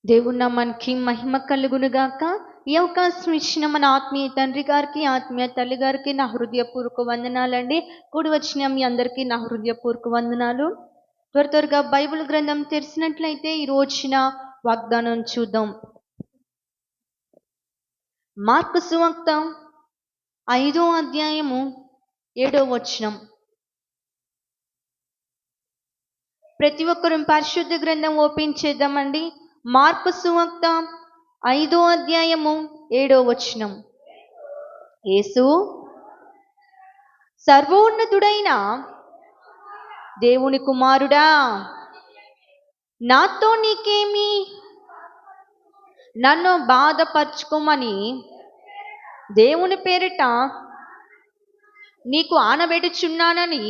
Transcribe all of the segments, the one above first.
దేవుని నామానికి మహిమ కలుగునుగాక. ఈ అవకాశం ఇచ్చిన మన ఆత్మీయ తండ్రి గారికి, ఆత్మీయ తల్లి గారికి నా హృదయపూర్వక వందనాలండి. కూడి వచ్చిన మీ అందరికీ నా హృదయపూర్వక వందనాలు. త్వరగా బైబిల్ గ్రంథం తెరిచినట్లయితే ఈ రోజున వాగ్దానం చూద్దాం. మార్కు సువార్త 5వ అధ్యాయము 7వ వచనం. ప్రతి ఒక్కరూ పరిశుద్ధ గ్రంథం ఓపెన్ చేద్దామండి. మార్కు సువార్త 5వ అధ్యాయము 7వ వచనం. యేసు సర్వోన్నతుడైన దేవుని కుమారుడా, నాతో నీకేమి? నన్ను బాధపరచుకోమని దేవుని పేరిట నీకు ఆనబెట్టుచున్నానని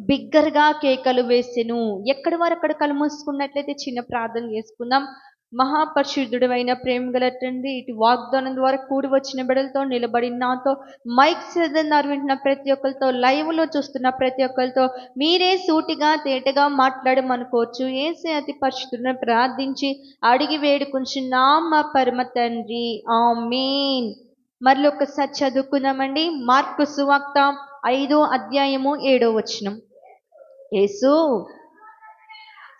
బిగ్గరగా కేకలు వేసెను. ఎక్కడి వారు అక్కడ కళ్ళు మూసుకున్నట్లయితే చిన్న ప్రార్థన చేసుకుందాం. మహాపరిశుద్ధుడైన ప్రేమ గల తండ్రి, ఇటు వాగ్దానం ద్వారా కూడి వచ్చిన బిడ్డలతో నిలబడి నాతో మైక్ సేదన్నారు వింటున్న ప్రతి ఒక్కరితో, లైవ్లో చూస్తున్న ప్రతి ఒక్కరితో మీరే సూటిగా తేటగా మాట్లాడమనుకోవచ్చు. ఏసే అతి పరిశుద్ధులను ప్రార్థించి అడిగి వేడుకుంటున్నాం మా పరమ తండ్రి, ఆమేన్. మరలో ఒకసారి చదువుకుందామండి. మార్కు సువార్త 5వ అధ్యాయము 7వ వచనం. యేసు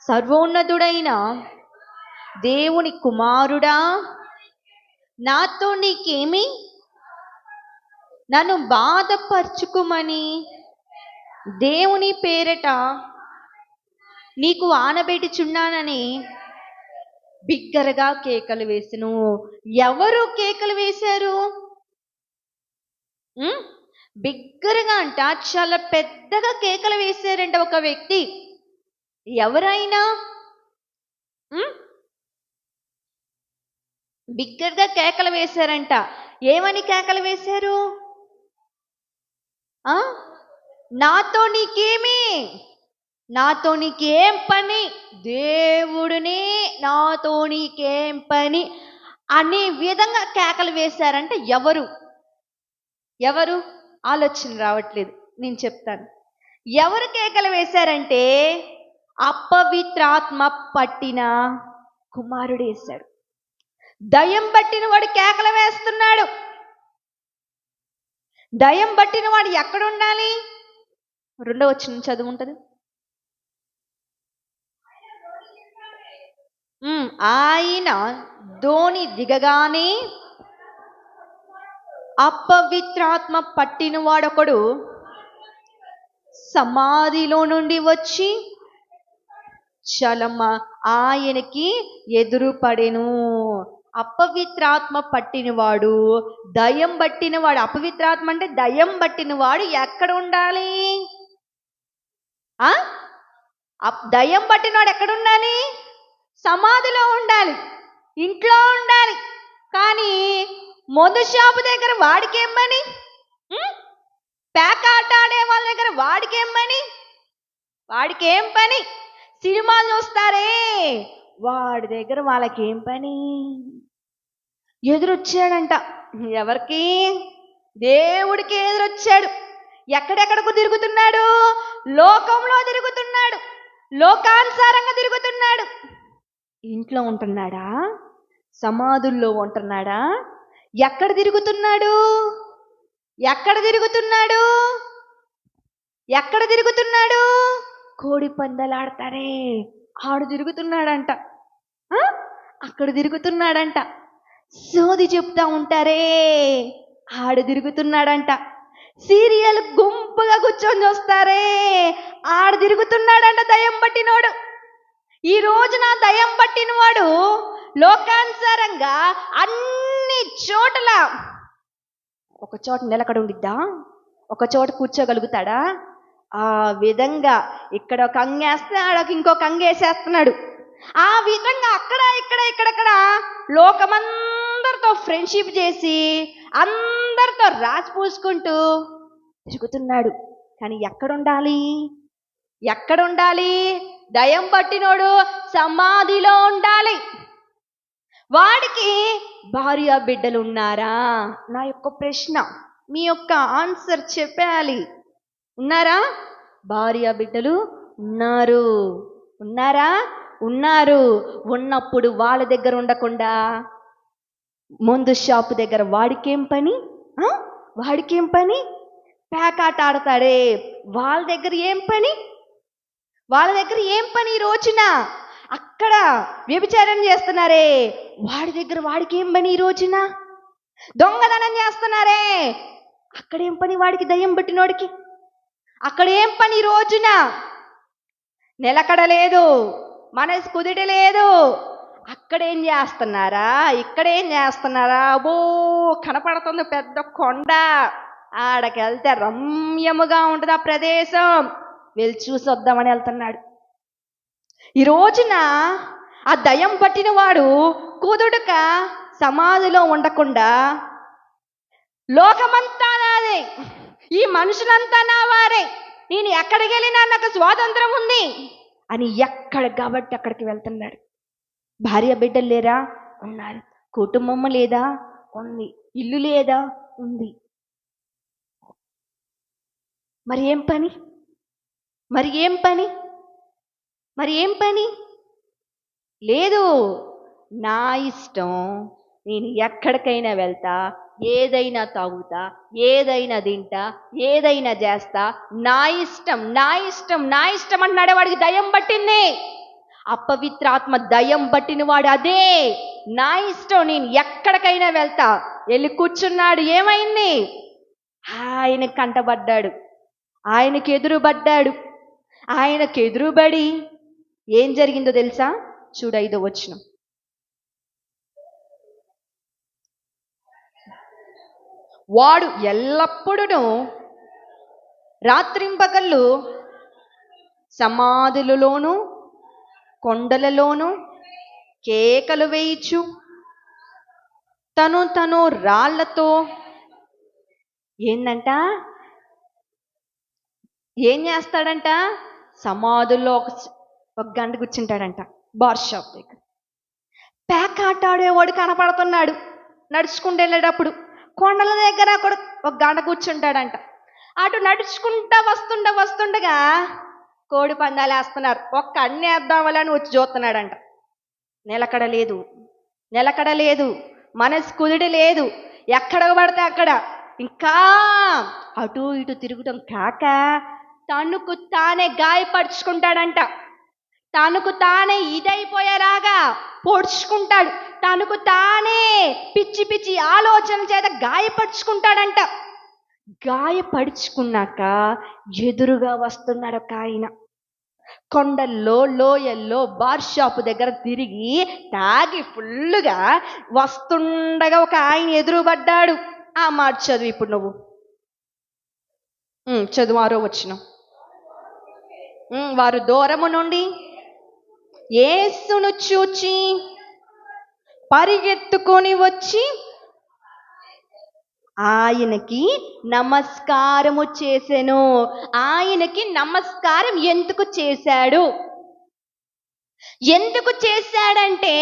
సర్వోన్నతుడైన దేవుని కుమారుడా, నాతో నీకేమి? నన్ను బాధపరచుకోమని దేవుని పేరట నీకు ఆనబెట్టుచున్నానని బిగ్గరగా కేకలు వేసెను. ఎవరు కేకలు వేశారు? బిగ్గరగా అంట, చాలా పెద్దగా కేకలు వేశారంట ఒక వ్యక్తి. ఎవరైనా బిగ్గరగా కేకలు వేశారంట. ఏమని కేకలు వేశారు? నాతో నీకేమి? నాతో నీకేం పని? దేవుడిని నాతో నీకేం పని అనే విధంగా కేకలు వేశారంట. ఎవరు ఎవరు ఆలోచన రావట్లేదు, నేను చెప్తాను. ఎవరు కేకలు వేశారంటే అపవిత్రాత్మ పట్టిన కుమారుడు వేశాడు. దయ్యం పట్టిన వాడు కేకలు వేస్తున్నాడు. దయ్యం పట్టిన వాడు ఎక్కడ ఉండాలి? 2వ వచనం చదువు ఉంటుంది. ఆయన ధోని దిగగానే అపవిత్రాత్మ పట్టిన వాడొకడు సమాధిలో నుండి వచ్చి చలమ ఆయనకి ఎదురు పడెను. అపవిత్రాత్మ పట్టినవాడు, దయ్యం పట్టినవాడు. అపవిత్రాత్మ అంటే దయ్యం పట్టినవాడు ఎక్కడ ఉండాలి? దయ్యం పట్టినవాడు ఎక్కడ ఉండాలి? సమాధిలో ఉండాలి, ఇంట్లో ఉండాలి. కానీ మందు షాపు దగ్గర వాడికేం పని? పేకాట ఆడే వాళ్ళ దగ్గర వాడికేం పని? వాడికేం పని? సినిమాలు చూస్తారే వాడి దగ్గర వాళ్ళకేం పని? ఎదురొచ్చాడంట. ఎవరికి? దేవుడికి ఎదురొచ్చాడు. ఎక్కడెక్కడకు తిరుగుతున్నాడు? లోకంలో తిరుగుతున్నాడు, లోకానుసారంగా తిరుగుతున్నాడు. ఇంట్లో ఉంటున్నాడా? సమాధుల్లో ఉంటున్నాడా? ఎక్కడ తిరుగుతున్నాడు? ఎక్కడ తిరుగుతున్నాడు? ఎక్కడ తిరుగుతున్నాడు? కోడి పందాలాడతారే ఆడు తిరుగుతున్నాడంట. అక్కడ తిరుగుతున్నాడంట. సోది చెప్తా ఉంటారే ఆడు తిరుగుతున్నాడంట. సీరియల్ గుంపుగా కూర్చొని చూస్తారే ఆడు తిరుగుతున్నాడంట. దయ్యం పట్టినోడు. ఈ రోజున దయ్యం పట్టినవాడు లోకానుసారంగా అన్ని చోట్ల, ఒక చోట నిలకడ ఉండిద్దా? ఒక చోట కూర్చోగలుగుతాడా? ఆ విధంగా ఇక్కడ ఒక అంగేస్తే ఆడొక ఇంకొక అంగేసేస్తున్నాడు. ఆ విధంగా అక్కడ ఇక్కడ ఇక్కడక్కడ లోకమందరితో ఫ్రెండ్షిప్ చేసి అందరితో రాజు పూసుకుంటూ తిరుగుతున్నాడు. కానీ ఎక్కడుండాలి? ఎక్కడుండాలి? దయ్యం పట్టినోడు సమాధిలో ఉండాలి. వాడికి భార్య బిడ్డలు ఉన్నారా? నా యొక్క ప్రశ్న, మీ యొక్క ఆన్సర్ చెప్పాలి. ఉన్నారా? భార్య బిడ్డలు ఉన్నారు. ఉన్నారా? ఉన్నారు. ఉన్నప్పుడు వాళ్ళ దగ్గర ఉండకుండా మందు షాపు దగ్గర వాడికేం పని? వాడికేం పని? పేకాట ఆడతాడే, వాళ్ళ దగ్గర ఏం పని? వాళ్ళ దగ్గర ఏం పని ఈ రోజున? అక్కడ వ్యభిచారం చేస్తున్నారే, వాడి దగ్గర వాడికి ఏం పని ఈ రోజున? దొంగతనం చేస్తున్నారే, అక్కడేం పని వాడికి? దయ్యం పట్టినోడికి అక్కడ ఏం పని ఈ రోజున? నిలకడ లేదు, మనసు కుదిరి లేదు. అక్కడేం చేస్తున్నారా, ఇక్కడేం చేస్తున్నారా? అబ్బో కనపడుతుంది పెద్ద కొండ, ఆడకెళ్తే రమ్యముగా ఉంటుంది ఆ ప్రదేశం, వెళ్ళి చూసి వద్దామని వెళ్తున్నాడు. ఈ రోజున ఆ దయ్యం పట్టిన వాడు కుదుడుక సమాధిలో ఉండకుండా లోకమంతా నాదే, ఈ మనుషులంతా నా వారే, నేను ఎక్కడికి వెళ్ళినా నాకు స్వాతంత్రం ఉంది అని ఎక్కడ కాబట్టి అక్కడికి వెళ్తున్నాడు. భార్య బిడ్డలు లేరా? ఉన్నారు. కుటుంబం లేదా? ఉంది. ఇల్లు లేదా? ఉంది. మరి ఏం పని? మరి ఏం పని? మరి ఏం పని? లేదు. నా ఇష్టం, నేను ఎక్కడికైనా వెళ్తా, ఏదైనా తాగుతా, ఏదైనా తింటా, ఏదైనా చేస్తా, నా ఇష్టం, నా ఇష్టం, నా ఇష్టం అంటున్నాడే వాడికి దయ్యం పట్టింది. అపవిత్రాత్మ దయ్యం పట్టిన వాడు అదే. నా ఇష్టం, నేను ఎక్కడికైనా వెళ్తా, వెళ్ళి కూర్చున్నాడు. ఏమైంది? ఆయన కంటబడ్డాడు, ఆయనకి ఎదురుబడ్డాడు. ఆయనకి ఎదురుబడి ఏం జరిగిందో తెలుసా? చూడు 5వ వచనం. వాడు ఎల్లప్పుడూ రాత్రింపగళ్ళు సమాధులలోను కొండలలోను కేకలు వేయిచు తను రాళ్లతో ఏందంట, ఏం చేస్తాడంట? సమాధుల్లో ఒక గంట కూర్చుంటాడంట, బార్ షాప్ దగ్గర. పేకాట ఆడేవాడు కనపడుతున్నాడు నడుచుకుంటూ వెళ్ళేటప్పుడు. కొండల దగ్గర ఒక గంట కూర్చుంటాడంట. అటు నడుచుకుంటా వస్తుండగా కోడి పందాలు వేస్తున్నారు, ఒక్క అన్ని వేద్దామని వచ్చి చూస్తున్నాడంట. నిలకడ లేదు, మనసు కుదిడి లేదు, ఎక్కడ పడితే అక్కడ ఇంకా అటు ఇటు తిరుగుతాం కాక తనకు తానే గాయపరుచుకుంటాడంట. తనకు తానే ఇదైపోయేలాగా పొడుచుకుంటాడు. తనకు తానే పిచ్చి పిచ్చి ఆలోచనల చేత గాయపరుచుకుంటాడంట. గాయపరుచుకున్నాక ఎదురుగా వస్తున్నాడు ఒక ఆయన. కొండల్లో లోయల్లో బార్ షాపు దగ్గర తిరిగి తాగి ఫుల్లుగా వస్తుండగా ఒక ఆయన ఎదురుపడ్డాడు. ఆ మాట చదువు ఇప్పుడు నువ్వు. చదువు 6వ వచనం. వారు దూరము నుండి యేసును చూచి పరిగెత్తుకొని వచ్చి ఆయనకి నమస్కారము చేసెను. ఆయనకి నమస్కారం ఎందుకు చేశాడు? ఎందుకు చేశాడంటే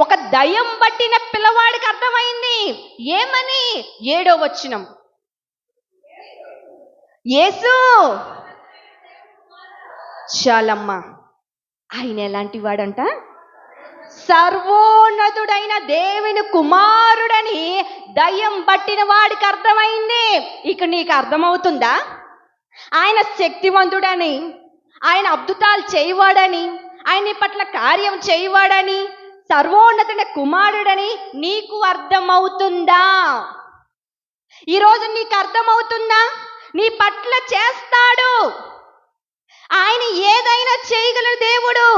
ఒక దయ్యం పట్టిన పిల్లవాడికి అర్థమైంది. ఏమని? 7వ వచనం. యేసు చాలమ్మా, ఆయన ఎలాంటి వాడంట? సర్వోన్నతుడైన దేవుని కుమారుడని దయ్యం పట్టిన వాడికి అర్థమైంది. ఇక నీకు అర్థమవుతుందా? ఆయన శక్తివంతుడని, ఆయన అద్భుతాలు చేయవాడని, ఆయన పట్ల కార్యం చేయవాడని, సర్వోన్నతుడైన కుమారుడని నీకు అర్థమవుతుందా? ఈరోజు నీకు అర్థమవుతుందా? నీ పట్ల చేస్తాడు. ఆయన ఏదైనా చేయగల దేవుడు.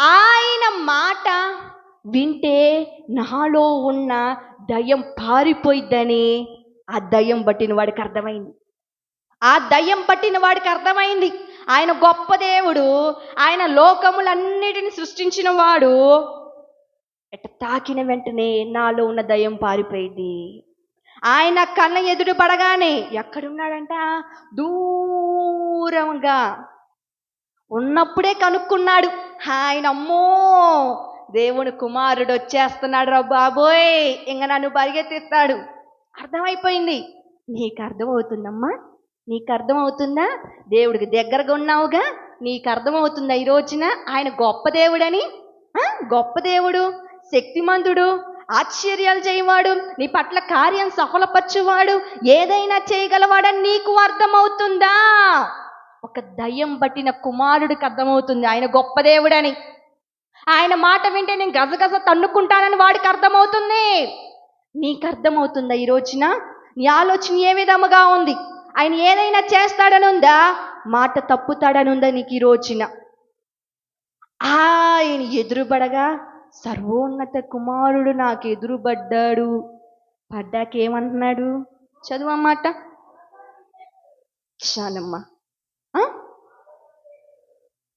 ఆయన మాట వింటే నాలో ఉన్న దయ్యం పారిపోయిద్దని ఆ దయ్యం పట్టిన వాడికి అర్థమైంది. ఆయన గొప్ప దేవుడు, ఆయన లోకములన్నిటిని సృష్టించిన వాడు. ఎట్ట తాకిన వెంటనే నాలో ఉన్న దయ్యం పారిపోయింది. ఆయన కళ్ళ ఎదురు పడగానే ఎక్కడున్నాడంట? దూరంగా ఉన్నప్పుడే కనుక్కున్నాడు. ఆయన అమ్మో దేవుని కుమారుడు వచ్చేస్తున్నాడు రా బాబోయ్, ఇంక నన్ను పరిగెత్తిస్తాడు. అర్థమైపోయింది. నీకు అర్థమవుతుందమ్మా? నీకు అర్థమవుతుందా? దేవుడికి దగ్గరగా ఉన్నావుగా, నీకు అర్థమవుతుందా ఈ రోజున ఆయన గొప్ప దేవుడని? గొప్ప దేవుడు, శక్తిమంతుడు, ఆశ్చర్యాలు చేయవాడు, నీ పట్ల కార్యం సఫలపరచువాడు, ఏదైనా చేయగలవాడని నీకు అర్థమవుతుందా? ఒక దయ్యం పట్టిన కుమారుడికి అర్థమవుతుంది ఆయన గొప్ప దేవుడని. ఆయన మాట వింటే నేను గజగజ తన్నుకుంటానని వాడికి అర్థమవుతుంది. నీకు అర్థమవుతుందా ఈ రోజున? నీ ఆలోచన ఏ విధముగా ఉంది? ఆయన ఏదైనా చేస్తాడని ఉందా? మాట తప్పుతాడని ఉందా నీకు ఈ రోజున? ఆయన ఎదురుపడగా సర్వోన్నత కుమారుడు నాకు ఎదురుపడ్డాడు. పడ్డాకేమంటున్నాడు? చదువు అన్నమాట. చాలమ్మా,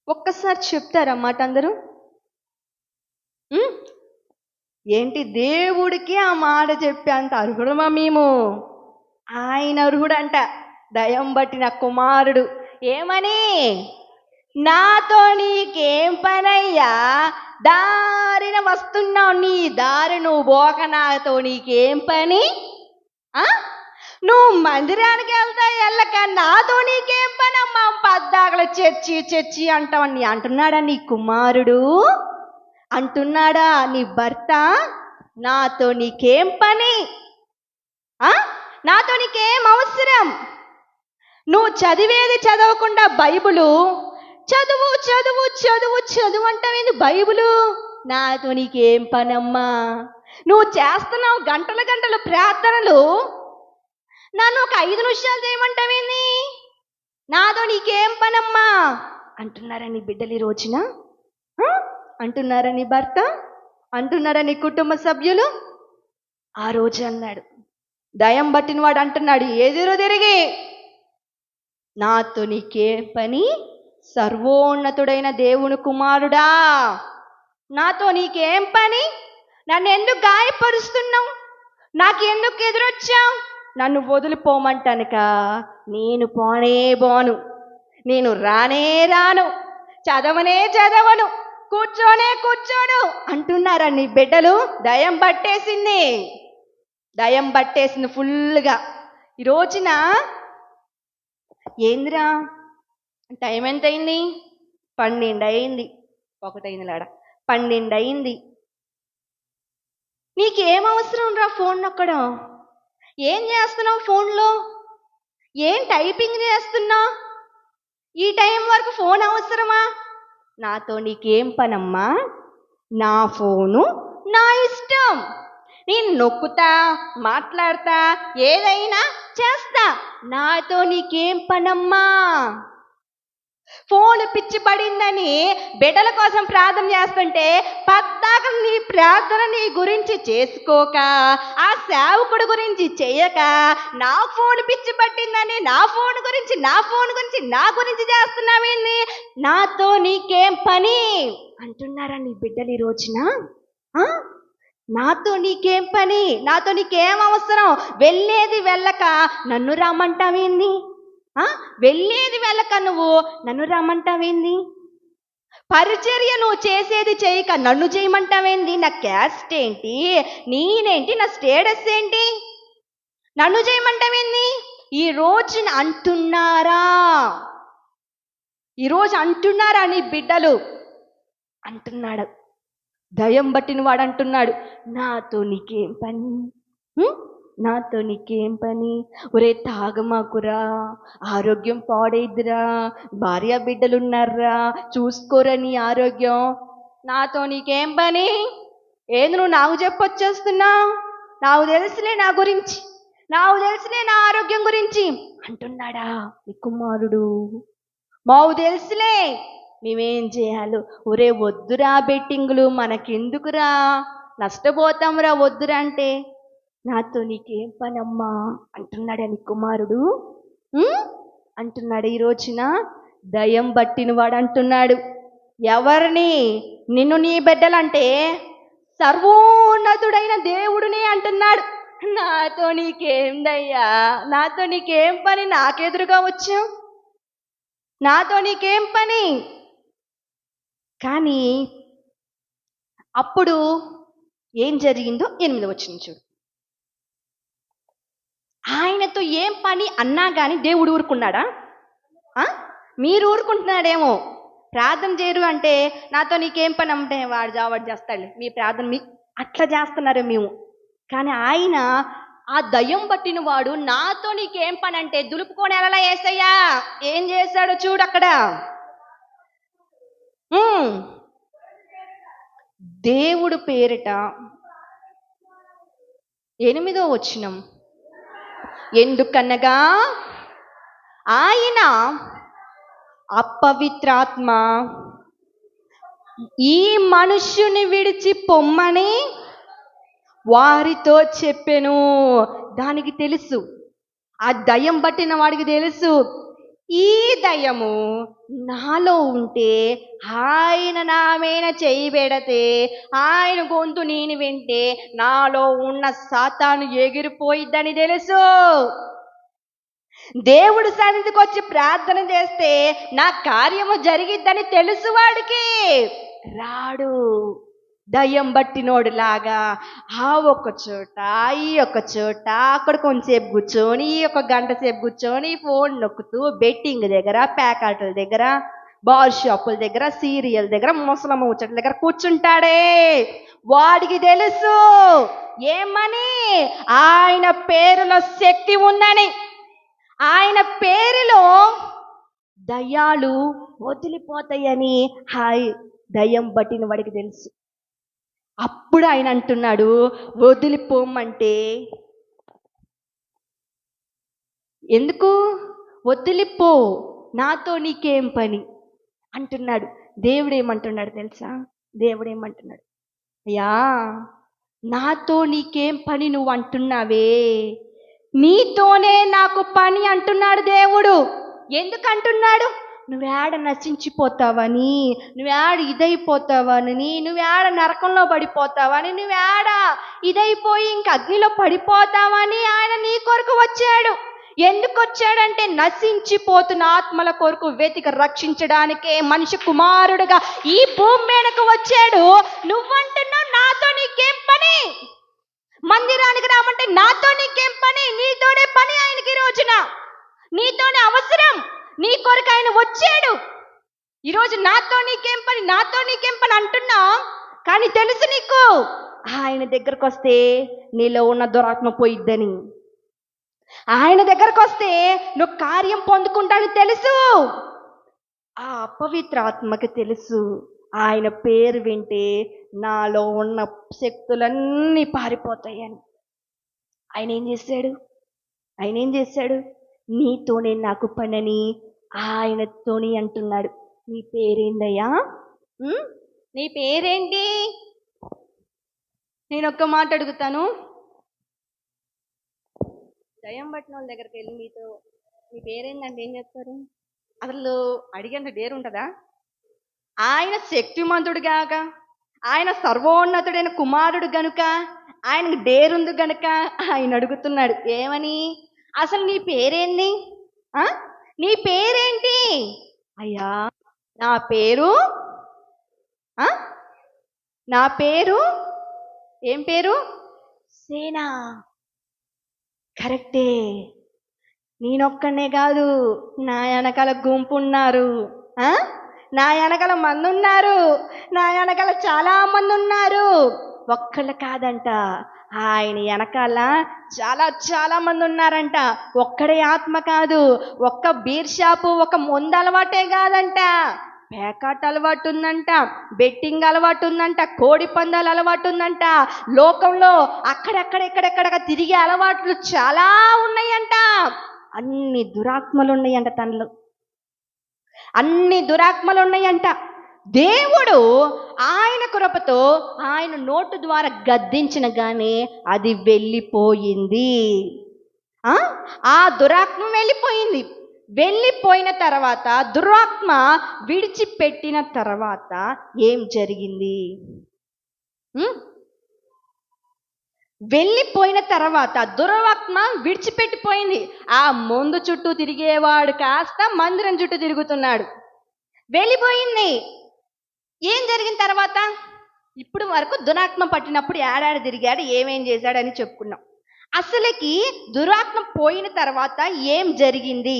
ఒక్కసారి చెప్తారన్నమాట అందరూ. ఏంటి దేవుడికి ఆ మాట చెప్పే అంత అర్హుడమా మేము? ఆయన అర్హుడంట. దయ్యం పట్టిన కుమారుడు ఏమని? నాతో నీకేం పనయ్యా, దారిన వస్తున్నావు, నీ దారి నువ్వు పోక నాతో నీకేం పని? నువ్వు మందిరానికి వెళ్ళక నాతో నీకేం పని అమ్మా? పద్దాకలు చర్చి చర్చి అంటావని అంటున్నాడా నీ కుమారుడు? అంటున్నాడా నీ భర్త? నాతో నీకేం పని? నాతో నీకేం అవసరం? నువ్వు చదివేది చదవకుండా బైబిలు చదువు చదువు చదువు చదువు అంటావేంది? బైబిలు నాతో నీకేం పనమ్మా? నువ్వు చేస్తున్నావు గంటల గంటల ప్రార్థనలు, నన్ను ఒక 5 నిమిషాలు చేయమంటావేంది? నాతో నీకేం పనమ్మా అంటున్నారా నీ బిడ్డలు ఈ రోజున? అంటున్నారా నీ భర్త? అంటున్నారా నీ కుటుంబ సభ్యులు? ఆ రోజు అన్నాడు, దయ్యం పట్టిన వాడు అంటున్నాడు ఎదురు తిరిగి, నాతో నీకేం పని సర్వోన్నతుడైన దేవుని కుమారుడా? నాతో నీకేం పని? నన్ను ఎందుకు గాయపరుస్తున్నావు? నాకు ఎందుకు ఎదురొచ్చావు? నన్ను వదిలిపోమంటానుక నేను పోనే పోను, నేను రానే రాను, చదవనే చదవను, కూర్చోనే కూర్చోను అంటున్నారా నీ బిడ్డలు? దయ్యం పట్టేసింది, దయ్యం పట్టేసింది ఫుల్గా. ఈ రోజున ఏందిరా టైం ఎంత అయింది? 12 అయింది. 1 అయింది లాడ 12 అయింది. నీకేం అవసరం రా ఫోన్ నొక్కడం? ఏం చేస్తున్నావు ఫోన్లో? ఏం టైపింగ్ చేస్తున్నావు? ఈ టైం వరకు ఫోన్ అవసరమా? నాతో నీకేం పనమ్మా? నా ఫోను నా ఇష్టం, నేను నొక్కుతా, మాట్లాడతా, ఏదైనా చేస్తా. నాతో నీకేం పనమ్మా? ఫోన్ పిచ్చి పడిందని బిడ్డల కోసం ప్రార్థన చేస్తుంటే పద్దాక నీ ప్రార్థన నీ గురించి చేసుకోక, ఆ సేవకుడు గురించి చేయక, నా ఫోన్ పిచ్చి పట్టిందని నా ఫోన్ గురించి నా గురించి చేస్తున్నావేంది? నాతో నీకేం పని అంటున్నారా నీ బిడ్డలు ఈ రోజున? నాతో నీకేం పని? నాతో నీకేం అవసరం? వెళ్ళేది వెళ్ళక నన్ను రమ్మంటావేంది? వెళ్ళేది వెళ్ళక నువ్వు నన్ను రమ్మంటావేంది? పరిచర్య నువ్వు చేసేది చేయక నన్ను చేయమంటావేంది? నా క్యాస్ట్ ఏంటి, నేనేంటి, నా స్టేటస్ ఏంటి, నన్ను చేయమంటావేంది? ఈ రోజున అంటున్నారా? ఈరోజు అంటున్నారా నీ బిడ్డలు? అంటున్నాడు దయ్యం పట్టిన వాడు అంటున్నాడు, నాతో నీకేం పని? నాతో నీకేం పని? ఒరే తాగమాకురా, ఆరోగ్యం పాడైద్దిరా, భార్య బిడ్డలున్నారా, చూసుకోరా నీ ఆరోగ్యం. నాతో నీకేం పని? ఏంది నువ్వు నాకు చెప్పొచ్చేస్తున్నావు? నాకు తెలుసులే నా గురించి, నాకు తెలుసులే నా ఆరోగ్యం గురించి అంటున్నాడా నీ కుమారుడు? మాకు తెలుసులే మేమేం చేయాలో. ఒరే వద్దురా బెట్టింగులు, మనకెందుకురా, నష్టపోతాంరా వద్దురా అంటే. నాతో నీకేం పనమ్మా అంటున్నాడా నీ కుమారుడు? అంటున్నాడు. ఈ రోజున దయ్యం పట్టిన వాడు అంటున్నాడు ఎవరిని? నిన్ను నీ బిడ్డలంటే సర్వోన్నతుడైన దేవుడిని అంటున్నాడు. నాతో నీకేం దయ్యా, నాతో నీకేం పని? నాకెదురుగా వచ్చావు, నాతో నీకేం పని? కానీ అప్పుడు ఏం జరిగిందో 8వ వచనం చూడు. ఆయనతో ఏం పని అన్నా కానీ దేవుడు ఊరుకున్నాడా? మీరు ఊరుకుంటున్నాడేమో, ప్రార్థన చేయరు అంటే నాతో నీకేం పని అంటే వాడు చేస్తాడు మీ ప్రార్థన మీ అట్లా చేస్తున్నారు మేము. కానీ ఆయన ఆ దయ్యం పట్టిన వాడు నాతో నీకేం పని అంటే దులుపుకొని ఎలా యేసయ్యా ఏం చేశాడో చూడు అక్కడ. దేవుడు పేరిట 8వ వచనం, ఎందుకనగా ఆయన అపవిత్రాత్మ ఈ మనుష్యుని విడిచి పొమ్మని వారితో చెప్పెను. దానికి తెలుసు, ఆ దయ్యం పట్టిన వాడికి తెలుసు, ఈ దయ్యము నాలో ఉంటే ఆయన నా మీద చేయి పెడితే ఆయన గొంతు నేను వింటే నాలో ఉన్న సాతాను ఎగిరిపోయిద్దని తెలుసు. దేవుడు సన్నిధికి వచ్చి ప్రార్థన చేస్తే నా కార్యము జరిగిద్దని తెలుసు వాడికి. రాడు దయ్యం బట్టినోడు లాగా ఆ ఒక్క చోట ఈ ఒక్క చోట అక్కడ కొంచెంసేపు కూర్చొని ఒక గంట సేపు కూర్చొని ఫోన్ నొక్కుతూ బెట్టింగ్ దగ్గర, ప్యాకెట్ల దగ్గర, బార్ షాపుల దగ్గర, సీరియల్ దగ్గర, ముసలమ్మ ముచ్చట్ల దగ్గర కూర్చుంటాడే. వాడికి తెలుసు ఏమని, ఆయన పేరులో శక్తి ఉందని, ఆయన పేరులో దయ్యాలు వదిలిపోతాయని దయ్యం పట్టిన వాడికి తెలుసు. అప్పుడు ఆయన అంటున్నాడు వదిలిపోమంటే. ఎందుకు వదిలిపో, నాతో నీకేం పని అంటున్నాడు. దేవుడు ఏమంటున్నాడు తెలుసా? దేవుడు ఏమంటున్నాడు, అయ్యా నాతో నీకేం పని నువ్వు అంటున్నావే, నీతోనే నాకు పని అంటున్నాడు దేవుడు. ఎందుకు అంటున్నాడు? నువ్వేడ నశించిపోతావని, నువ్వేడ ఇదైపోతావని, నువ్వేడ నరకంలో పడిపోతావని, నువ్వేడ ఇదైపోయి ఇంక అగ్నిలో పడిపోతావని ఆయన నీ కొరకు వచ్చాడు. ఎందుకు వచ్చాడంటే నశించిపోతున్న ఆత్మల కొరకు వెతికి రక్షించడానికే మనిషి కుమారుడుగా ఈ భూమి మీదకు వచ్చాడు. నువ్వంటున్నావు నాతో నీకేం పని, మందిరానికి రామంటే నాతో నీకేం పని, నీతోనే పని ఆయనకి ఈ రోజున, నీతోనే అవసరం, నీ కొరకు ఆయన వచ్చాడు. ఈరోజు నాతో నీకేం పని, నాతో నీకేం పని అంటున్నావు, కానీ తెలుసు నీకు ఆయన దగ్గరకు వస్తే నీలో ఉన్న దురాత్మ పోయిద్దని, ఆయన దగ్గరకు వస్తే నువ్వు కార్యం పొందుకుంటాను తెలుసు. ఆ అపవిత్ర ఆత్మకి తెలుసు ఆయన పేరు వింటే నాలో ఉన్న శక్తులన్నీ పారిపోతాయని. ఆయన ఏం చేశాడు? నీతోనే నాకు పనని ఆయనతోని అంటున్నాడు. నీ పేరేందయ్యా? నీ పేరేంటి? నేను ఒక్క మాట అడుగుతాను. దయ్యం పట్టిన వాళ్ళ దగ్గరికి వెళ్ళి మీతో నీ పేరేందంటే ఏం చెప్తారు? అసలు అడిగేంత డేరు ఉంటుందా? ఆయన శక్తిమంతుడు గాక, ఆయన సర్వోన్నతుడైన కుమారుడు గనుక, ఆయనకు డేరుంది గనుక ఆయన అడుగుతున్నాడు ఏమని, అసలు నీ పేరేంది? నీ పేరేంటి? అయ్యా నా పేరు ఏం పేరు? సేనా. కరెక్టే, నేనొక్కనే కాదు, నా వెనకాల గుంపు ఉన్నారు, నా వెనకాల మంది ఉన్నారు, నా వెనకాల చాలా మంది ఉన్నారు. ఒక్కళ్ళు కాదంట, ఆయన వెనకాల చాలా చాలా మంది ఉన్నారంట. ఒక్కడే ఆత్మ కాదు, ఒక్క బీర్ షాపు, ఒక మందు అలవాటే కాదంట, పేకాట అలవాటు ఉందంట, బెట్టింగ్ అలవాటు ఉందంట, కోడి పందాలు అలవాటు ఉందంట, లోకంలో అక్కడెక్కడెక్కడెక్కడ తిరిగే అలవాట్లు చాలా ఉన్నాయంట. అన్ని దురాత్మలు ఉన్నాయంట తనలో, అన్ని దురాత్మలు ఉన్నాయంట. దేవుడు ఆయన కృపతో ఆయన నోటు ద్వారా గద్దించిన గానే అది వెళ్ళిపోయింది. ఆ దురాత్మ వెళ్ళిపోయిన తర్వాత, దురాత్మ విడిచిపెట్టిన తర్వాత ఏం జరిగింది? వెళ్ళిపోయిన తర్వాత దురాత్మ విడిచిపెట్టిపోయింది. ఆ మందు చుట్టూ తిరిగేవాడు కాస్త మందిరం చుట్టూ తిరుగుతున్నాడు. వెళ్ళిపోయింది. ఏం జరిగిన తర్వాత? ఇప్పుడు వరకు దురాత్మ పట్టినప్పుడు ఏడాడు తిరిగాడు, ఏమేం చేశాడని చెప్పుకున్నాం. అసలుకి దురాత్మ పోయిన తర్వాత ఏం జరిగింది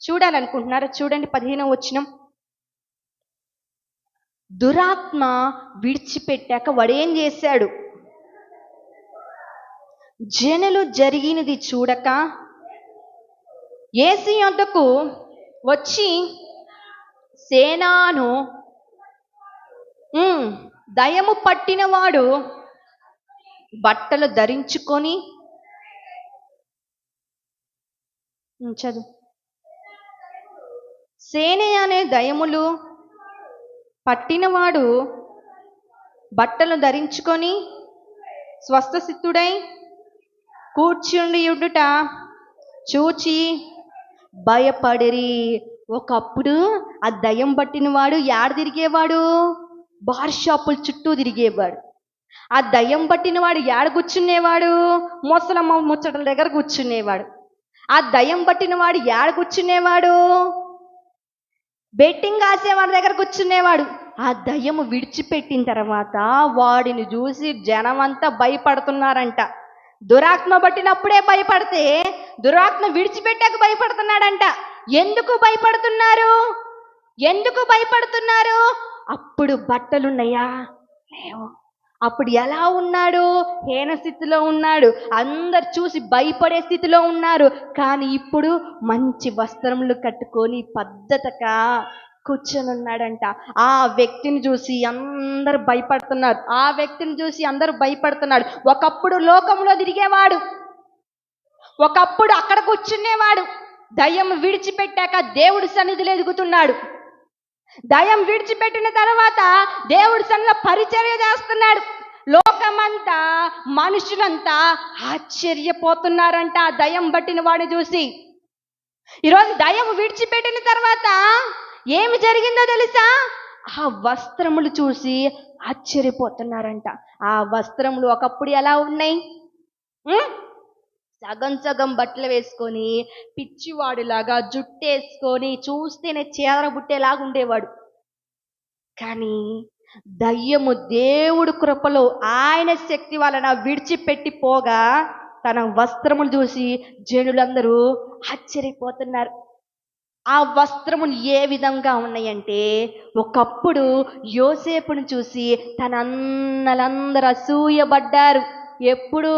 చూడాలనుకుంటున్నారా? చూడండి 15వ వచనం. దురాత్మ విడిచిపెట్టాక వాడు ఏం చేశాడు? జనులు జరిగినది చూడక యేసు యొద్దకు వచ్చి సేనాను దయము పట్టినవాడు బట్టలు ధరించుకొని చదువు. సేనే అనే దయములు పట్టినవాడు బట్టలు ధరించుకొని స్వస్థసిద్ధుడై కూర్చుండియుండుట చూచి భయపడిరి. ఒకప్పుడు ఆ దయ్యం పట్టినవాడు యాడ తిరిగేవాడు? బార్ షాపుల చుట్టూ తిరిగేవాడు. ఆ దయ్యం పట్టినవాడు యాడ కూర్చునేవాడు? ముసలమ్మ ముచ్చటల దగ్గర కూర్చునేవాడు. ఆ దయ్యం పట్టినవాడు యాడ కూర్చునేవాడు? బెట్టింగ్ కాసేవాడి దగ్గర కూర్చునేవాడు. ఆ దయ్యము విడిచిపెట్టిన తర్వాత వాడిని చూసి జనమంతా భయపడుతున్నారంట. దురాత్మ పట్టినప్పుడే భయపడితే దురాత్మ విడిచిపెట్టాక భయపడుతున్నాడంట. ఎందుకు భయపడుతున్నారు? ఎందుకు భయపడుతున్నారు? అప్పుడు బట్టలున్నాయా? లేవు. అప్పుడు ఎలా ఉన్నాడు? హీన స్థితిలో ఉన్నాడు. అందరు చూసి భయపడే స్థితిలో ఉన్నారు. కానీ ఇప్పుడు మంచి వస్త్రములు కట్టుకొని పద్ధతిగా కూర్చొని ఉన్నాడంట. ఆ వ్యక్తిని చూసి అందరు భయపడుతున్నారు. ఆ వ్యక్తిని చూసి అందరూ భయపడుతున్నాడు. ఒకప్పుడు లోకంలో తిరిగేవాడు, ఒకప్పుడు అక్కడ కూర్చునేవాడు. దయ్యం విడిచిపెట్టాక దేవుడి సన్నిధిలో ఎదుగుతున్నాడు. దయ్యం విడిచిపెట్టిన తర్వాత దేవుడి సన్నిధిలో పరిచర్య చేస్తున్నాడు. లోకమంతా మనుషులంతా ఆశ్చర్యపోతున్నారంట ఆ దయ్యం పట్టిన వాడిని చూసి. ఈరోజు దయ్యం విడిచిపెట్టిన తర్వాత ఏమి జరిగిందో తెలుసా? ఆ వస్త్రములు చూసి ఆశ్చర్యపోతున్నారంట. ఆ వస్త్రములు ఒకప్పుడు ఎలా ఉన్నాయి? సగం సగం బట్టలు వేసుకొని పిచ్చివాడిలాగా జుట్టేసుకొని చూస్తేనే చీదర బుట్టేలాగా ఉండేవాడు. కానీ దయ్యము దేవుడు కృపలో ఆయన శక్తి వలన విడిచిపెట్టి పోగా తన వస్త్రములు చూసి జనులందరూ ఆశ్చర్యపోతున్నారు. ఆ వస్త్రములు ఏ విధంగా ఉన్నాయంటే, ఒకప్పుడు యోసేపును చూసి తన అన్నలందరూ అసూయపడ్డారు. ఎప్పుడు?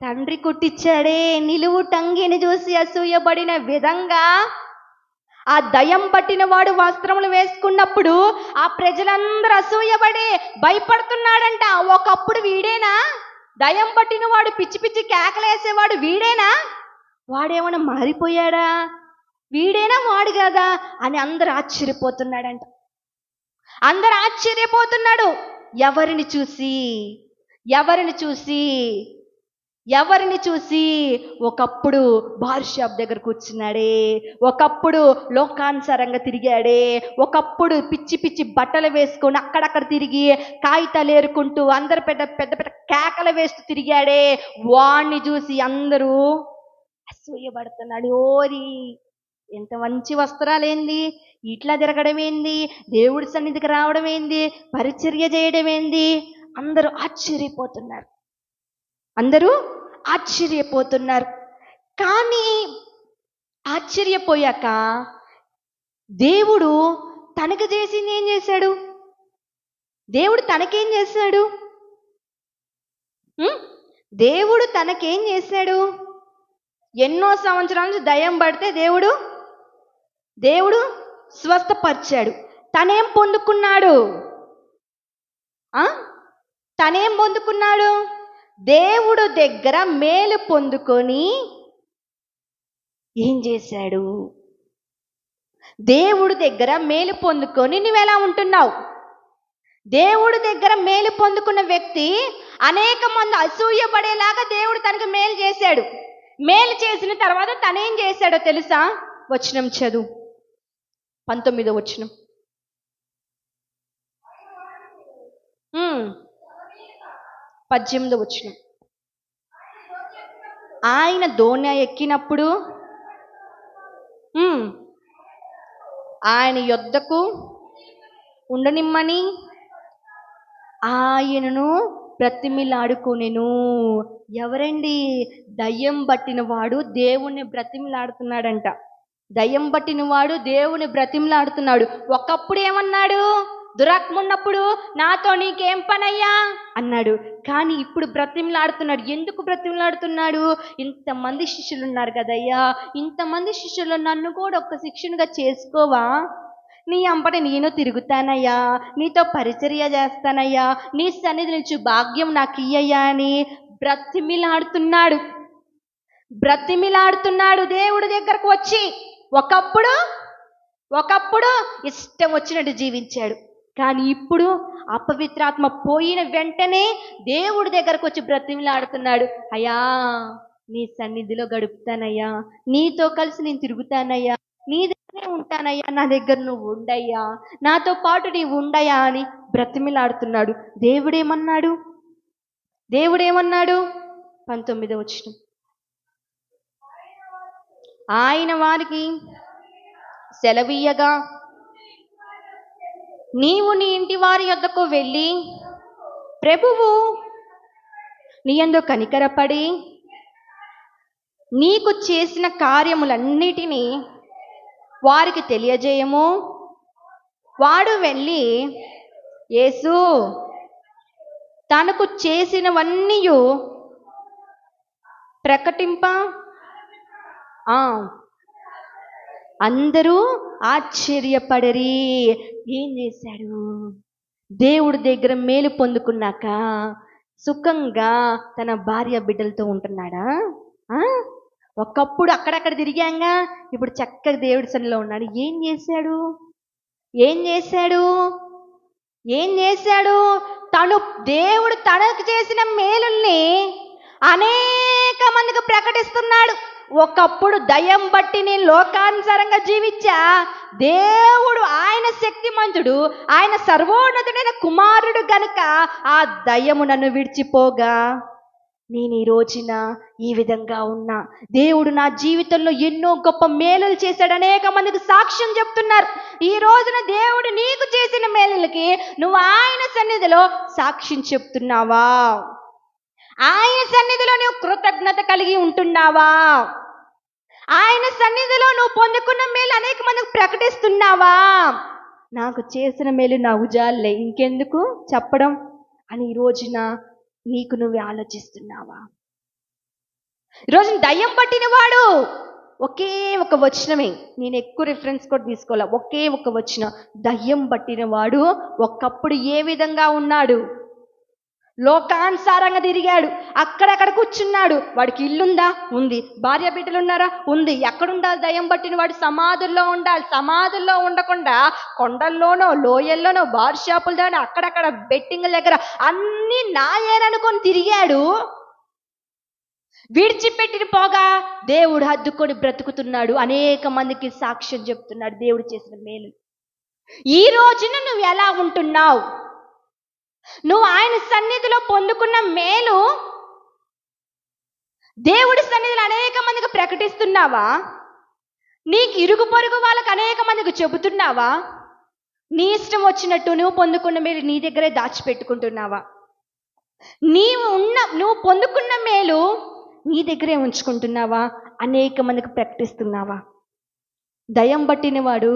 తండ్రి కుట్టించాడే నిలువు టంగిని చూసి అసూయపడిన విధంగా ఆ దయ్యం పట్టిన వాడు వస్త్రములు వేసుకున్నప్పుడు ఆ ప్రజలందరూ అసూయపడి భయపడుతున్నాడంట. ఒకప్పుడు వీడేనా? దయ్యం పట్టిన వాడు పిచ్చి పిచ్చి కేకలేసేవాడు వీడేనా? వాడేమైనా మారిపోయాడా? వీడేనా వాడు కదా అని అందరూ ఆశ్చర్యపోతున్నాడంట. అందరూ ఆశ్చర్యపోతున్నాడు. ఎవరిని చూసి? ఎవరిని చూసి? ఎవరిని చూసి? ఒకప్పుడు బార్ షాప్ దగ్గర కూర్చున్నాడే, ఒకప్పుడు లోకానుసారంగా తిరిగాడే, ఒకప్పుడు పిచ్చి పిచ్చి బట్టలు వేసుకొని అక్కడక్కడ తిరిగి కాగితాలు ఏరుకుంటూ అందరు పెద్ద పెద్ద పెద్ద కేకలు వేస్తూ తిరిగాడే, వాణ్ణి చూసి అందరూ అసూయపడుతున్నాడు. ఓరి ఎంత మంచి వస్త్రాలు ఏంది, ఇట్లా తిరగడం ఏంది, దేవుడి సన్నిధికి రావడం ఏంది, పరిచర్య చేయడం ఏంది? అందరూ ఆశ్చర్యపోతున్నారు. అందరూ ఆశ్చర్యపోతున్నారు. కానీ ఆశ్చర్యపోయాక దేవుడు తనకు చేసింది ఏం చేశాడు? దేవుడు తనకేం చేశాడు? దేవుడు తనకేం చేశాడు? ఎన్నో సంవత్సరాల నుంచి దయ్యం పడితే దేవుడు స్వస్థపరిచాడు. తనేం పొందుకున్నాడు? తనేం పొందుకున్నాడు? దేవుడు దగ్గర మేలు పొందుకొని ఏం చేశాడు? దేవుడు దగ్గర మేలు పొందుకొని నువ్వెలా ఉంటున్నావు? దేవుడి దగ్గర మేలు పొందుకున్న వ్యక్తి అనేక మంది అసూయపడేలాగా దేవుడు తనకు మేలు చేశాడు. మేలు చేసిన తర్వాత తనేం చేశాడో తెలుసా? వచనం చదువు, 19వ వచనం. 18వ వచనం. ఆయన దోణి ఎక్కినప్పుడు ఆయన యొద్దకు ఉండనిమ్మని ఆయనను బ్రతిమిలాడుకొనెను. ఎవరండి? దయ్యం పట్టిన వాడు దేవుణ్ణి బ్రతిమిలాడుతున్నాడంట. దయ్యం పట్టిన వాడు దేవుని బ్రతిమిలాడుతున్నాడు. ఒకప్పుడు ఏమన్నాడు? దురాత్మ ఉన్నప్పుడు నాతో నీకేం పనయ్యా అన్నాడు. కానీ ఇప్పుడు బ్రతిమలాడుతున్నాడు. ఎందుకు బ్రతిమలాడుతున్నాడు? ఇంతమంది శిష్యులు ఉన్నారు కదయ్యా, ఇంతమంది శిష్యులు నన్ను కూడా ఒక్క శిష్యునిగా చేసుకోవా? నీ అంబటి నేను తిరుగుతానయ్యా, నీతో పరిచర్య చేస్తానయ్యా, నీ సన్నిధి నుంచి భాగ్యం నాకు ఇయ్యయ్యా అని బ్రతిమిలాడుతున్నాడు. దేవుడి దగ్గరకు వచ్చి ఒకప్పుడు ఇష్టం వచ్చినట్టు జీవించాడు. కానీ ఇప్పుడు అపవిత్రాత్మ పోయిన వెంటనే దేవుడి దగ్గరకు వచ్చి బ్రతిమిలాడుతున్నాడు. అయ్యా, నీ సన్నిధిలో గడుపుతానయ్యా, నీతో కలిసి నేను తిరుగుతానయ్యా, నీ దగ్గరే ఉంటానయ్యా, నా దగ్గర నువ్వు ఉండయ్యా, నాతో పాటు నీవు ఉండయ్యా అని బ్రతిమిలాడుతున్నాడు. దేవుడేమన్నాడు? 19వ వచనం, ఆయన వారికి సెలవీయగా, నీవు నీ ఇంటి వారి యొద్దకు వెళ్ళి ప్రభువు నీ యందు కనికరపడి నీకు చేసిన కార్యములన్నిటినీ వారికి తెలియజేయము. వాడు వెళ్ళి యేసు తనకు చేసినవన్నీ ప్రకటింప అందరూ ఆశ్చర్యపడరి. ఏం చేశాడు? దేవుడి దగ్గర మేలు పొందుకున్నాక సుఖంగా తన భార్య బిడ్డలతో ఉంటున్నాడా? ఒకప్పుడు తిరిగాంగా, ఇప్పుడు చక్కగా దేవుడి సన్నిధిలో ఉన్నాడు. ఏం చేశాడు? దేవుడు తనకు చేసిన మేలుల్ని అనేక మందికి ప్రకటిస్తున్నాడు. ఒకప్పుడు దయ్యం బట్టి నేను లోకానుసారంగా జీవించా, దేవుడు ఆయన శక్తిమంతుడు, ఆయన సర్వోన్నతుడైన కుమారుడు గనుక ఆ దయ్యము నన్ను విడిచిపోగా నేను ఈ రోజున ఈ విధంగా ఉన్నా. దేవుడు నా జీవితంలో ఎన్నో గొప్ప మేలులు చేశాడు. అనేక మందికి సాక్ష్యం చెప్తున్నారు. ఈ రోజున దేవుడు నీకు చేసిన మేలులకి నువ్వు ఆయన సన్నిధిలో సాక్ష్యం చెప్తున్నావా? ఆయన సన్నిధిలో నువ్వు కృతజ్ఞత కలిగి ఉంటున్నావా? ఆయన సన్నిధిలో నువ్వు పొందుకున్న మేలు అనేక మందికి ప్రకటిస్తున్నావా? నాకు చేసిన మేలు నాకు జాలే, ఇంకెందుకు చెప్పడం అని ఈ రోజున నీకు నువ్వే ఆలోచిస్తున్నావా? ఈరోజు దయ్యం పట్టిన వాడు ఒకే ఒక వచనమే, నేను ఎక్కువ రిఫరెన్స్ కూడా తీసుకోవాలా, ఒకే ఒక వచనం. దయ్యం పట్టిన వాడు ఒకప్పుడు ఏ విధంగా ఉన్నాడు? లోకానుసారంగా తిరిగాడు, అక్కడక్కడ కూర్చున్నాడు. వాడికి ఇల్లుందా? ఉంది. భార్య బిడ్డలు ఉన్నారా? ఉంది. ఎక్కడుండాలి? దయ్యం పట్టిన వాడు సమాధుల్లో ఉండాలి. సమాధుల్లో ఉండకుండా కొండల్లోనో లోయల్లోనో బార్ షాపులలోనో అక్కడక్కడ బెట్టింగ్ల దగ్గర అన్ని నాయేననుకొని తిరిగాడు. విడిచిపెట్టిన పోగా దేవుడు హద్దుకొని బ్రతుకుతున్నాడు. అనేక మందికి సాక్ష్యం చెప్తున్నాడు దేవుడు చేసిన మేలు. ఈ రోజున నువ్వు ఎలా ఉంటున్నావు? నువ్వు ఆయన సన్నిధిలో పొందుకున్న మేలు దేవుడి సన్నిధిలో అనేక మందికి ప్రకటిస్తున్నావా? నీకు ఇరుగు పొరుగు వాళ్ళకి అనేక మందికి చెబుతున్నావా? నీ ఇష్టం వచ్చినట్టు నువ్వు పొందుకున్న మేలు నీ దగ్గరే దాచిపెట్టుకుంటున్నావా? నువ్వు పొందుకున్న మేలు నీ దగ్గరే ఉంచుకుంటున్నావా? అనేక మందికి ప్రకటిస్తున్నావా? దయ్యం పట్టిన వాడు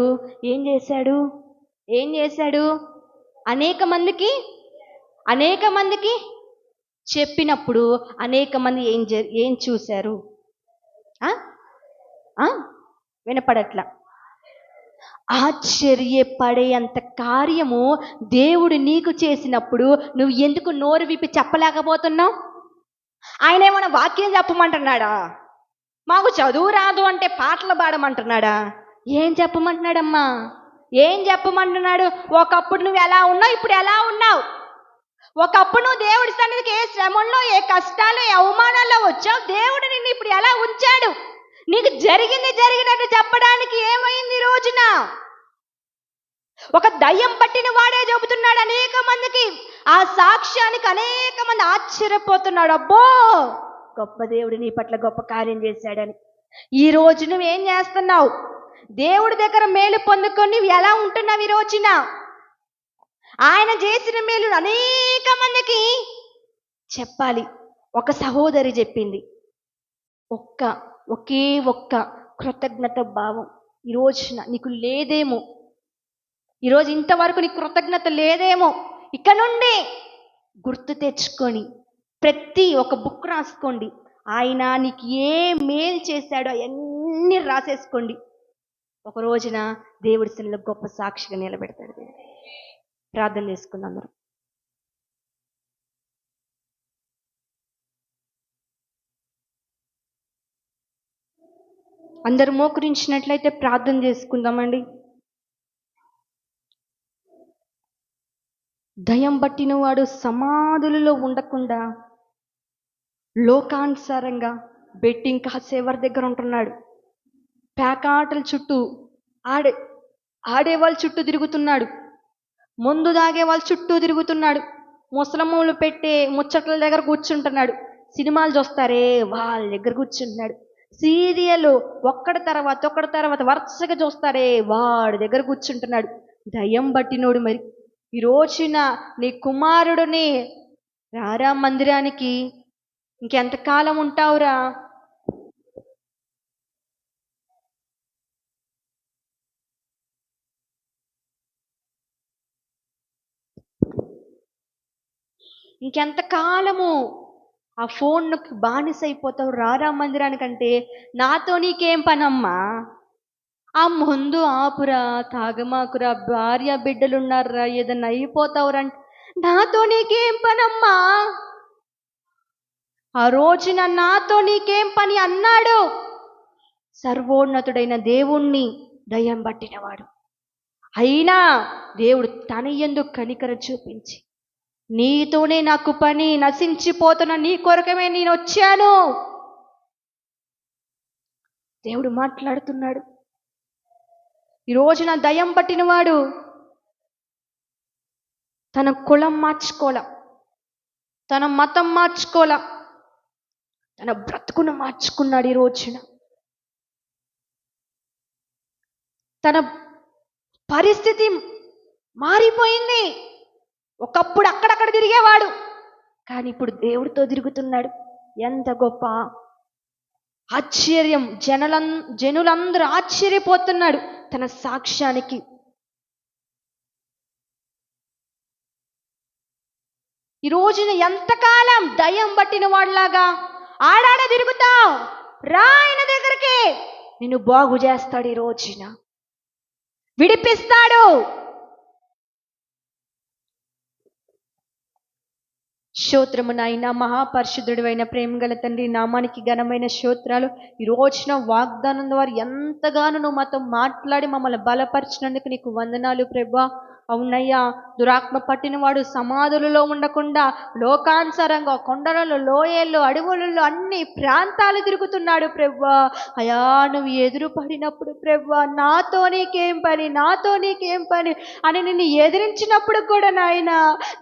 ఏం చేశాడు? అనేక మందికి చెప్పినప్పుడు అనేక మంది ఏం చూశారు? వినపడట్లా. ఆశ్చర్యపడే అంత కార్యము దేవుడు నీకు చేసినప్పుడు నువ్వు ఎందుకు నోరు విప్పి చెప్పలేకపోతున్నావు? ఆయన ఏమైనా వాక్యం చెప్పమంటున్నాడా? మాకు చదువు రాదు అంటే పాటలు పాడమంటున్నాడా? ఏం చెప్పమంటున్నాడమ్మా? ఏం చెప్పమంటున్నాడు? ఒకప్పుడు నువ్వు ఎలా ఉన్నావు, ఇప్పుడు ఎలా ఉన్నావు? ఒకప్పుడు నువ్వు దేవుడి సన్నిధికి ఏ శ్రమంలో, ఏ కష్టాలు, ఏ అవమానాల్లో వచ్చావు, దేవుడు నిన్ను ఇప్పుడు ఎలా ఉంచాడు? నీకు జరిగినట్టు చెప్పడానికి ఏమైంది ఈ రోజున? ఒక దయ్యం పట్టిన వాడే చెబుతున్నాడు అనేక మందికి. ఆ సాక్ష్యానికి అనేక మంది ఆశ్చర్యపోతున్నాడు. అబ్బో, గొప్ప దేవుడు నీ పట్ల గొప్ప కార్యం చేశాడని. ఈ రోజు నువ్వేం చేస్తున్నావు? దేవుడి దగ్గర మేలు పొందుకొని నువ్వు ఎలా ఉంటున్నావు? ఈ రోజున ఆయన చేసిన మేలు అనేక మందికి చెప్పాలి. ఒక సహోదరి చెప్పింది, ఒకే ఒక్క కృతజ్ఞత భావం ఈ రోజున నీకు లేదేమో. ఈరోజు ఇంతవరకు నీ కృతజ్ఞత లేదేమో. ఇక నుండి గుర్తు తెచ్చుకొని ప్రతి ఒక బుక్ రాసుకోండి. ఆయన నీకు ఏ మేలు చేశాడో అవన్నీ రాసేసుకోండి. ఒక రోజున దేవుడి సన్నిధిలో గొప్ప సాక్షిగా నిలబెడతాడు. ప్రార్థన చేసుకుందాం అందరం. అందరూ మోకరించినట్లయితే ప్రార్థన చేసుకుందామండి. దయ్యం పట్టిన వాడు సమాధులలో ఉండకుండా లోకానుసారంగా బెట్టింగ్ కాసేవారి దగ్గర ఉంటున్నాడు. పేకాటల చుట్టూ ఆడేవాళ్ళ చుట్టూ తిరుగుతున్నాడు. మందు తాగే వాళ్ళ చుట్టూ తిరుగుతున్నాడు. ముసలమ్మలు పెట్టే ముచ్చట్ల దగ్గర కూర్చుంటున్నాడు. సినిమాలు చూస్తారే వాళ్ళ దగ్గర కూర్చుంటున్నాడు. సీరియల్ ఒక్కడి తర్వాత వరుసగా చూస్తారే వాడి దగ్గర కూర్చుంటున్నాడు. దయ్యం పట్టినోడు మరి ఈ రోజున నీ కుమారుడిని రారా మందిరానికి, ఇంకెంతకాలం ఉంటావురా? ఇంకెంతకాలము ఆ ఫోన్కి బానిస అయిపోతావు? రారా మందిరానికంటే నాతో నీకేం పనమ్మా? ఆ ముందు ఆపురా, తాగమాకురా, భార్య బిడ్డలున్నారా, ఏదన్నా అయిపోతావురంటే నాతో నీకేం పనమ్మా? ఆ రోజున నాతో నీకేం పని అన్నాడు సర్వోన్నతుడైన దేవుణ్ణి దయ్యం పట్టినవాడు. అయినా దేవుడు తన యందు కనికరం చూపించి, నీతోనే నాకు పని, నశించిపోతున్న నీ కొరకమే నేను వచ్చాను. దేవుడు మాట్లాడుతున్నాడు. ఈ రోజున దయ్యం పట్టినవాడు తన కులం మార్చుకోలా, తన మతం మార్చుకోలా, తన బ్రతుకును మార్చుకున్నాడు. ఈ రోజున తన పరిస్థితి మారిపోయింది. ఒకప్పుడు అక్కడక్కడ తిరిగేవాడు, కానీ ఇప్పుడు దేవుడితో తిరుగుతున్నాడు. ఎంత గొప్ప ఆశ్చర్యం! జనులందరూ ఆశ్చర్యపోతున్నాడు తన సాక్ష్యానికి. ఈ రోజున ఎంతకాలం దయ్యం పట్టిన వాడిలాగా ఆడాడ తిరుగుతావు? రా ఆయన దగ్గరికి, నిన్ను బాగు చేస్తాడు. ఈ రోజున విడిపిస్తాడు. స్తోత్రము నాయన, మహాపరిశుద్ధుడు అయిన ప్రేమగల తండ్రి, నామానికి ఘనమైన స్తోత్రాలు. ఈ రోజున వాగ్దానం ద్వారా ఎంతగానో నువ్వు మాతో మాట్లాడి మమ్మల్ని బలపరిచినందుకు నీకు వందనాలు ప్రభువా. అవునయ్యా, దురాత్మ పట్టినవాడు సమాధులలో ఉండకుండా లోకానుసారంగా కొండలలో, లోయల్లో, అడవులలో అన్ని ప్రాంతాలు తిరుగుతున్నాడు ప్రభువా. అయా, నువ్వు ఎదురు పడినప్పుడు ప్రభువా, నాతో నీకేం పని అని నిన్ను ఎదిరించినప్పుడు కూడా నాయన,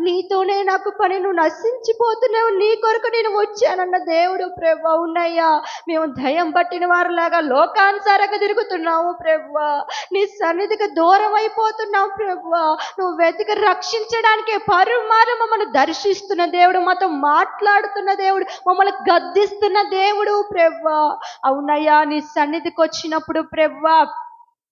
నీతోనే నాకు పని, నువ్వు నశించిపోతున్నావు, నీ కొరకు నేను వచ్చానన్న దేవుడు ప్రభువా. అవునయ్యా, మేము దయ్యం పట్టిన వారిలాగా లోకానుసారంగా తిరుగుతున్నాము ప్రభువా. నీ సన్నిధికి దూరం అయిపోతున్నావు ప్రభువా. నువ్వు వెతికి రక్షించడానికి పరుమారు మమ్మల్ని దర్శిస్తున్న దేవుడు, మాతో మాట్లాడుతున్న దేవుడు, మమ్మల్ని గద్దిస్తున్న దేవుడు ప్రభువా. అవునయ్యా, నీ సన్నిధికి వచ్చినప్పుడు ప్రభువా,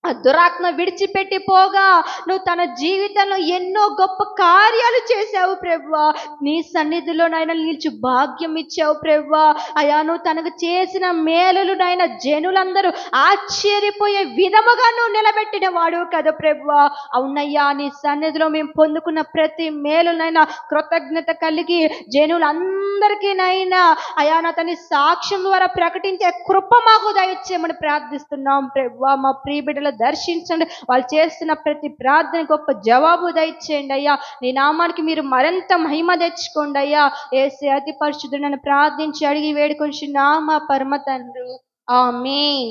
ఆ దురాత్మ విడిచిపెట్టి పోగా నువ్వు తన జీవితంలో ఎన్నో గొప్ప కార్యాలు చేశావు ప్రభువా. నీ సన్నిధిలో నాయన నిలిచి భాగ్యం ఇచ్చావు ప్రభువా. అయా, నువ్వు తనకు చేసిన మేలులు నాయన జనులందరూ ఆశ్చర్యపోయే విధముగా నువ్వు నిలబెట్టిన వాడు కదా ప్రభువా. అవునయ్యా, నీ సన్నిధిలో మేము పొందుకున్న ప్రతి మేలునైనా కృతజ్ఞత కలిగి జనులందరికీ నైనా అయా నా తన సాక్ష్యం ద్వారా ప్రకటించే కృప మాకు దయచేయమని ప్రార్థిస్తున్నాం ప్రభువా. మా ప్రియ బిడ్డలు దర్శించండి, వాళ్ళు చేస్తున్న ప్రతి ప్రార్థన గొప్ప జవాబు దయచేయండి అయ్యా. నీ నామానికి మీరు మరింత మహిమ తెచ్చుకోండి అయ్యా. యేసే అతి పరిశుద్ధుడని ప్రార్థించి అడిగి వేడుకొంచున్నాము మా పరమ తండ్రి. ఆమేన్.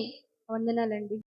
వందనాలండి.